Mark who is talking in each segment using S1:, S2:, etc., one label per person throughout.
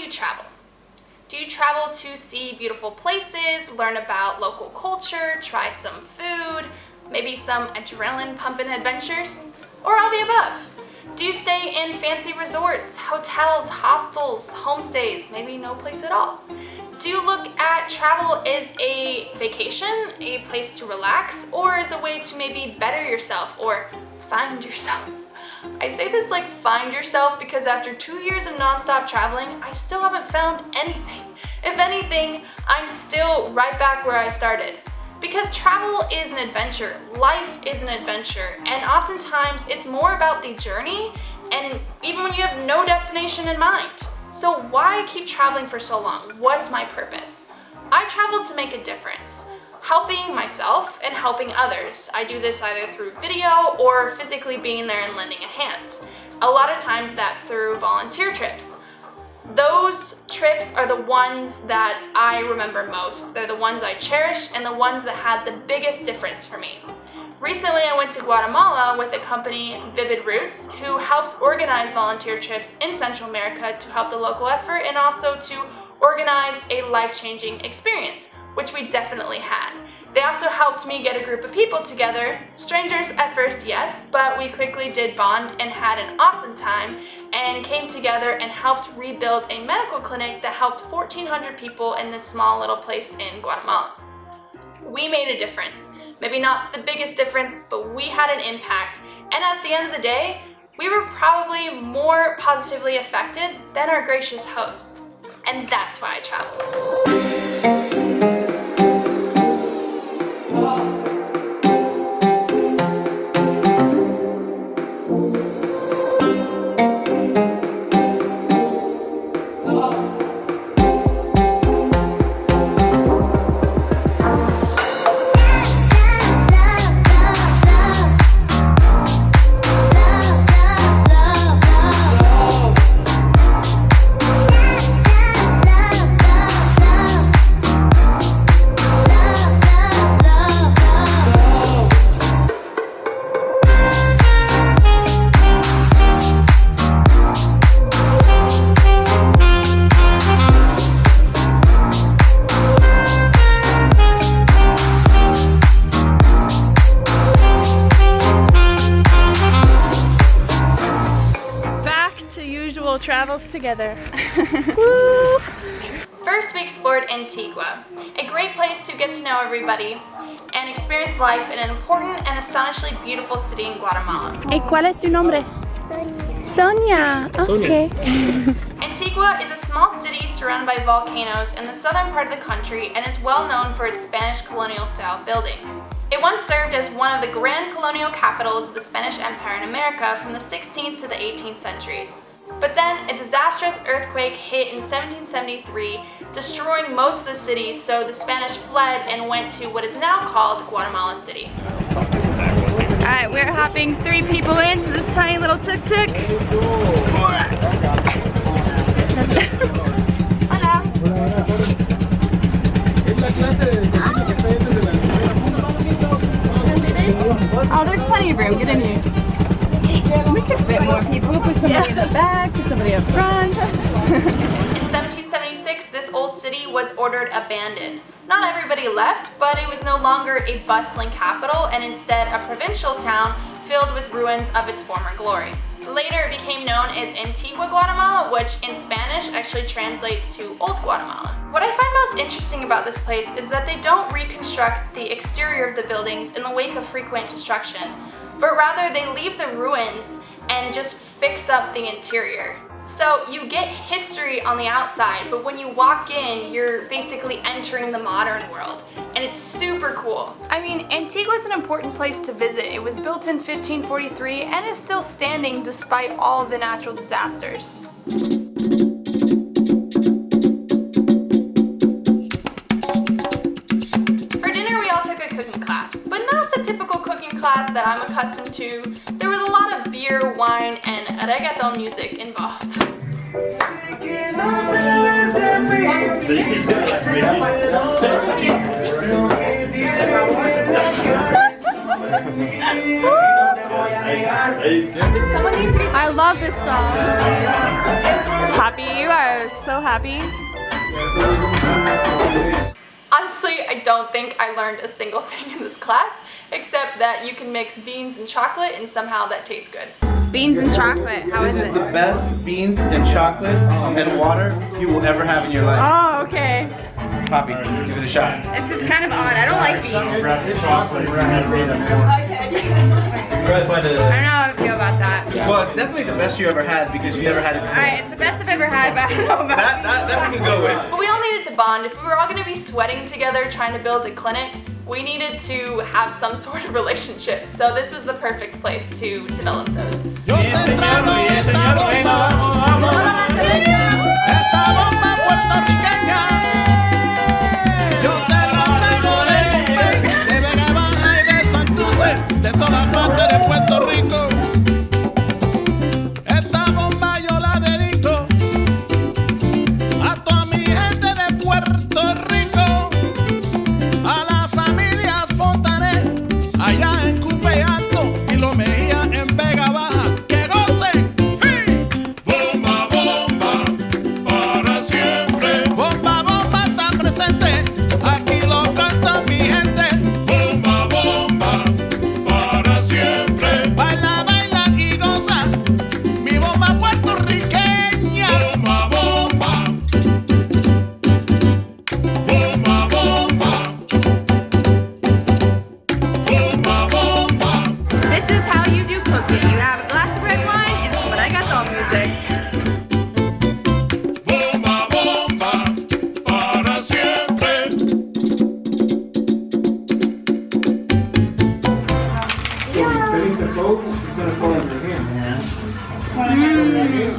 S1: you travel? Do you travel to see beautiful places, learn about local culture, try some food, maybe some adrenaline-pumping adventures, or all the above? Do you stay in fancy resorts, hotels, hostels, homestays, maybe no place at all? Do you look at travel as a vacation, a place to relax, or as a way to maybe better yourself or find yourself? I say this like find yourself because after 2 years of nonstop traveling, I still haven't found anything. If anything, I'm still right back where I started. Because travel is an adventure, life is an adventure, and oftentimes it's more about the journey, and even when you have no destination in mind. So why keep traveling for so long? What's my purpose? I travel to make a difference, helping myself and helping others. I do this either through video or physically being there and lending a hand. A lot of times that's through volunteer trips. Those trips are the ones that I remember most. They're the ones I cherish and the ones that had the biggest difference for me. Recently, I went to Guatemala with the company Vivid Roots, who helps organize volunteer trips in Central America to help the local effort and also to organize a life-changing experience, which we definitely had. They also helped me get a group of people together, strangers at first, yes, but we quickly did bond and had an awesome time and came together and helped rebuild a medical clinic that helped 1,400 people in this small little place in Guatemala. We made a difference. Maybe not the biggest difference, but we had an impact. And at the end of the day, we were probably more positively affected than our gracious hosts. And that's why I travel.
S2: Travels together. Woo!
S1: First, we explored Antigua, a great place to get to know everybody and experience life in an important and astonishingly beautiful city in Guatemala.
S2: ¿Y cuál es tu nombre? Sonia. Okay.
S1: Antigua is a small city surrounded by volcanoes in the southern part of the country and is well known for its Spanish colonial-style buildings. It once served as one of the grand colonial capitals of the Spanish Empire in America from the 16th to the 18th centuries. But then a disastrous earthquake hit in 1773, destroying most of the city, so the Spanish fled and went to what is now called Guatemala City.
S2: Alright, we're hopping 3 people into this tiny little tuk-tuk. Hola. Oh, there's plenty of room. Get in here. We can fit more people. Put somebody in the back, put somebody up front.
S1: In 1776, this old city was ordered abandoned. Not everybody left, but it was no longer a bustling capital and instead a provincial town filled with ruins of its former glory. Later it became known as Antigua, Guatemala, which in Spanish actually translates to Old Guatemala. What I find most interesting about this place is that they don't reconstruct the exterior of the buildings in the wake of frequent destruction, but rather they leave the ruins and just fix up the interior. So you get history on the outside, but when you walk in, you're basically entering the modern world, and it's super cool. I mean, Antigua is an important place to visit. It was built in 1543 and is still standing despite all of the natural disasters. For dinner, we all took a cooking class, but not the typical cooking class that I'm accustomed to. There was a lot of beer, wine, and reggaeton music involved.
S2: I love this song.
S3: Happy, you are so happy.
S1: Honestly, I don't think I learned a single thing in this class, except that you can mix beans and chocolate and somehow that tastes good.
S2: Beans and chocolate, how is
S4: This is
S2: it?
S4: the best beans and chocolate and water you will ever have in your life.
S2: Oh, okay.
S4: Poppy, give it a shot.
S2: This is kind of odd. I don't like beans. I don't know how I feel about that.
S4: Well, it's definitely the best you ever had because you never had it before.
S2: Alright, it's the best I've ever had, but I don't know about
S4: That we can go with.
S1: But we all needed to bond. If we were all going to be sweating together trying to build a clinic, we needed to have some sort of relationship. So this was the perfect place to develop those.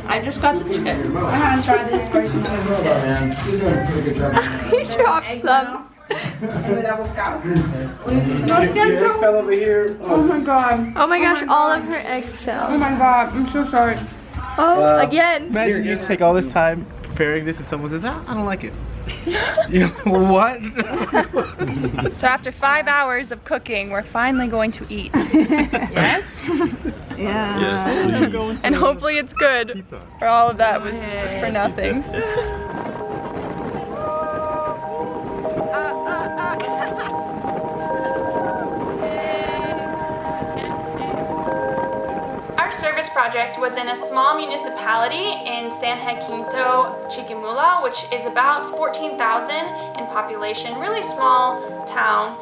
S2: I just got the chicken. I haven't tried this person.
S3: You dropped some.
S4: Egg fell over here.
S2: Oh my god.
S3: Oh my gosh, all of her eggshells.
S2: Oh my god, I'm so sorry.
S3: Oh, again.
S4: Imagine you just take all this time preparing this and someone says, I don't like it. You know, what?
S3: So after 5 hours of cooking, we're finally going to eat.
S2: Yes?
S3: Yeah.
S5: Yes.
S3: And hopefully it's good. Or all of that was for nothing.
S1: Our service project was in a small municipality in San Jacinto, Chiquimula, which is about 14,000 in population, really small town.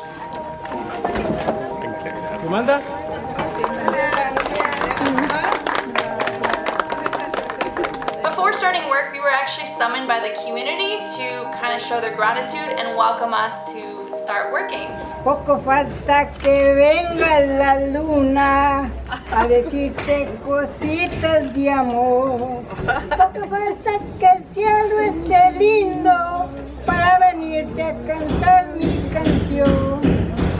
S1: Before starting work, we were actually summoned by the community to kind of show their gratitude and welcome us to start working.
S6: Poco falta que venga la luna a decirte cositas de amor. Poco falta que el cielo esté lindo para venirte a cantar mi canción.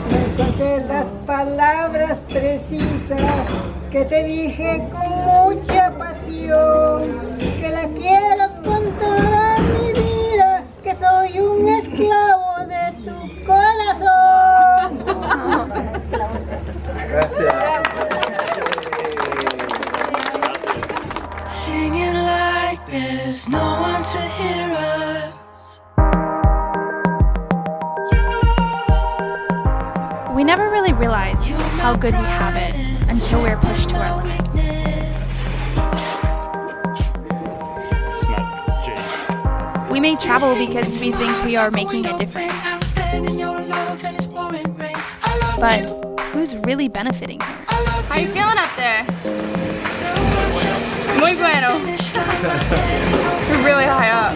S6: No encontré las palabras precisas que te dije con mucha pasión. Que la quiero con toda mi vida, que soy un esclavo de tu corazón.
S7: Singing like there's no one to hear us.
S1: We never really realize how good we have it until we're pushed to our limits. We may travel because we think we are making a difference. But who's really benefiting here?
S2: How you feeling up there? Muy bueno. You're really high up.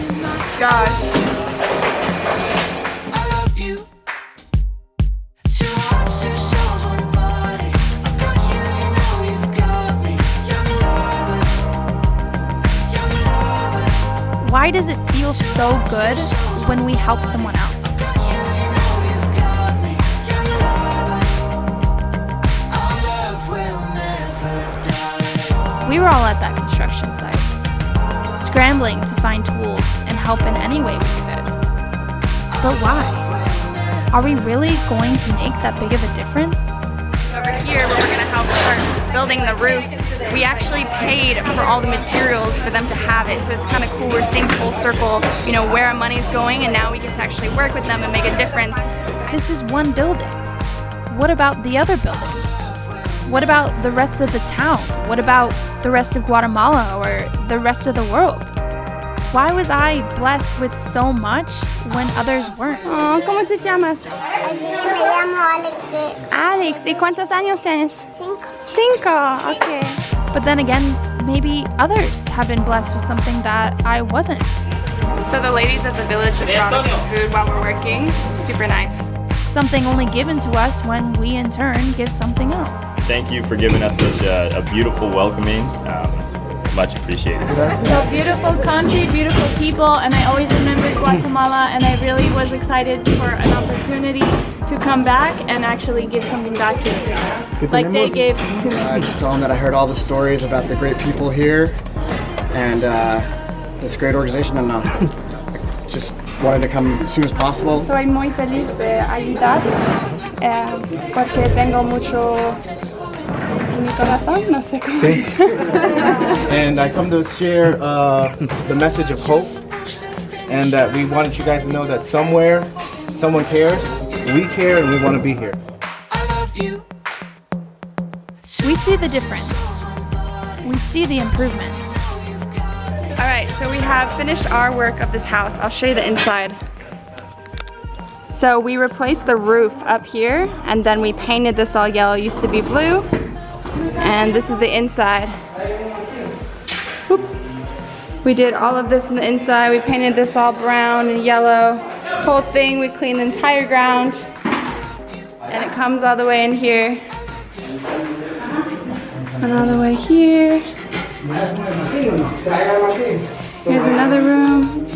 S2: Gosh.
S1: Why does it feel so good when we help someone else? We were all at that construction site, scrambling to find tools and help in any way we could. But why? Are we really going to make that big of a difference?
S2: Over here, where we're gonna help start
S3: building the roof, we actually paid for all the materials for them to have it. So it's kind of cool. We're seeing full circle, you know, where our money's going, and now we get to actually work with them and make a difference.
S5: This is one building. What about the other buildings? What about the rest of the town? What about the rest of Guatemala or the rest of the world? Why was I blessed with so much when others weren't?
S2: Oh, ¿cómo te llamas?
S8: Me llamo Alex.
S2: Alex, ¿y cuántos años tienes?
S8: 5.
S2: 5, okay.
S5: But then again, maybe others have been blessed with something that I wasn't.
S3: So the ladies of the village just brought us some food while we're working. Super nice.
S5: Something only given to us when we in turn give something else.
S9: Thank you for giving us such a beautiful welcoming. Much appreciated.
S10: So beautiful country, beautiful people, and I always remembered Guatemala, and I really was excited for an opportunity to come back and actually give something back to them, like they gave to me.
S11: I just told them that I heard all the stories about the great people here and this great organization, and just wanted to come as soon as possible.
S2: Soy muy feliz de ayudar porque tengo mucho en mi corazón, no sé cómo decir.
S4: And I come to share the message of hope, and that we wanted you guys to know that somewhere, someone cares, we care, and we want to be here.
S5: We see the difference. We see the improvement.
S3: All right, so we have finished our work of this house. I'll show you the inside. So we replaced the roof up here, and then we painted this all yellow. It used to be blue, and this is the inside. Whoop. We did all of this in the inside. We painted this all brown and yellow. Whole thing, we cleaned the entire ground, and it comes all the way in here, and all the way here. Here's another room,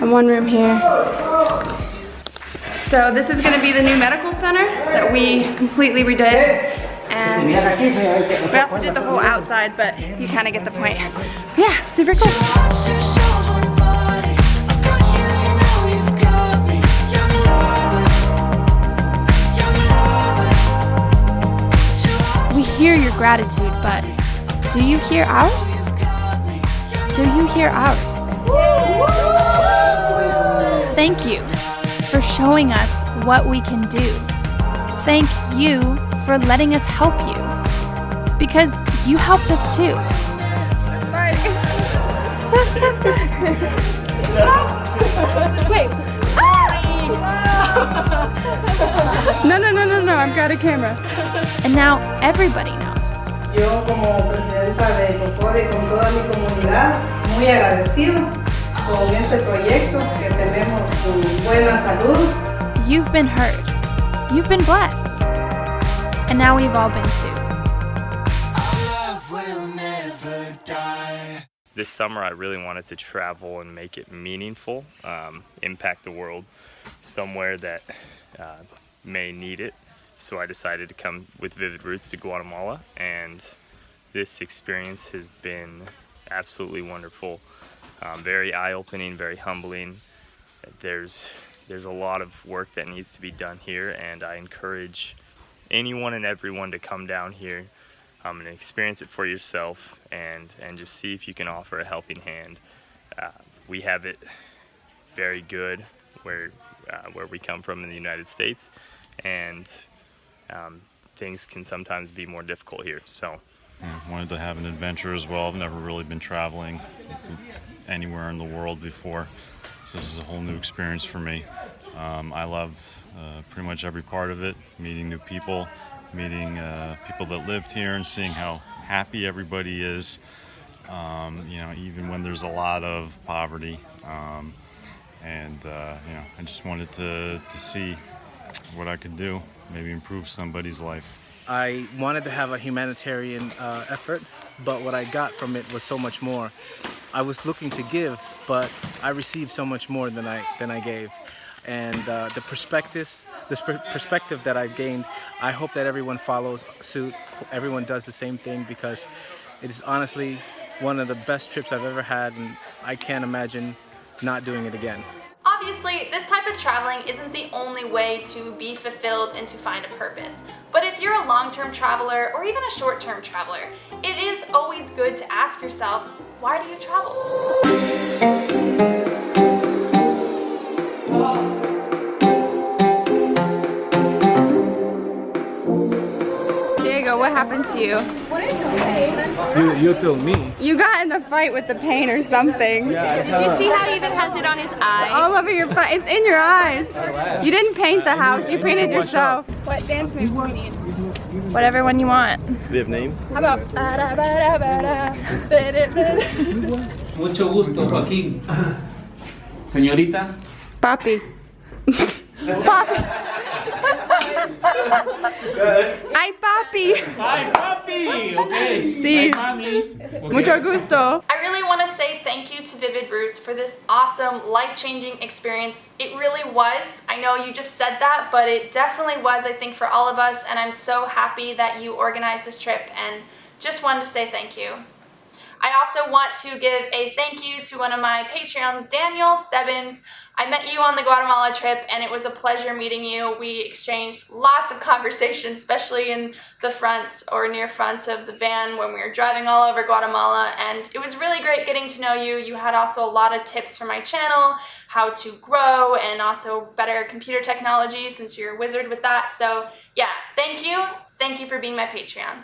S3: and one room here. So this is gonna be the new medical center that we completely redid. And we also did the whole outside, but you kind of get the point. Yeah, super cool.
S5: We hear your gratitude, but do you hear ours? Do you hear ours? Thank you for showing us what we can do. Thank you for letting us help you, because you helped us too.
S3: Wait. No, I've got a camera.
S5: And now everybody knows.
S12: Yo como presidenta de COCODE y con toda mi comunidad, muy agradecido con este proyecto que tenemos su buena salud.
S5: You've been heard. You've been blessed. And now we've all been too.
S9: This summer I really wanted to travel and make it meaningful, impact the world somewhere that may need it. So I decided to come with Vivid Roots to Guatemala, and this experience has been absolutely wonderful. Very eye-opening, very humbling. There's a lot of work that needs to be done here, and I encourage anyone and everyone to come down here and experience it for yourself, and just see if you can offer a helping hand. We have it very good where we come from in the United States, and things can sometimes be more difficult here. So
S13: I wanted to have an adventure as well. I've never really been traveling anywhere in the world before, so this is a whole new experience for me. I loved pretty much every part of it, meeting new people, meeting people that lived here, and seeing how happy everybody is, you know, even when there's a lot of poverty. You know, I just wanted to see what I could do, maybe improve somebody's life.
S4: I wanted to have a humanitarian effort, but what I got from it was so much more. I was looking to give, but I received so much more than I gave. And the perspective that I've gained, I hope that everyone follows suit, everyone does the same thing, because it is honestly one of the best trips I've ever had, and I can't imagine not doing it again.
S1: Obviously, Obviously, this type of traveling isn't the only way to be fulfilled and to find a purpose. But if you're a long-term traveler or even a short-term traveler, it is always good to ask yourself, why do you travel?
S3: Diego, what happened to you?
S4: You told me.
S3: You got in a fight with the paint or something.
S4: Yeah,
S10: Did you see how he even has it on his eye?
S3: All over your butt. It's in your eyes. You didn't paint the house. You painted yourself. What dance move do we need?
S10: Whatever one you want.
S9: Do they have names?
S3: How about?
S14: Mucho gusto, Joaquín. Señorita.
S3: Papi. Papi. Ay, papi.
S14: Ay, papi. Okay.
S3: Sí.
S14: Ay, mami. Okay.
S3: Mucho gusto.
S1: I really want to say thank you to Vivid Roots for this awesome, life-changing experience. It really was. I know you just said that, but it definitely was, I think, for all of us, and I'm so happy that you organized this trip and just wanted to say thank you. I also want to give a thank you to one of my Patreons, Daniel Stebbins. I met you on the Guatemala trip and it was a pleasure meeting you. We exchanged lots of conversations, especially in the front or near front of the van when we were driving all over Guatemala, and it was really great getting to know you. You had also a lot of tips for my channel, how to grow, and also better computer technology since you're a wizard with that. So yeah, thank you for being my Patreon.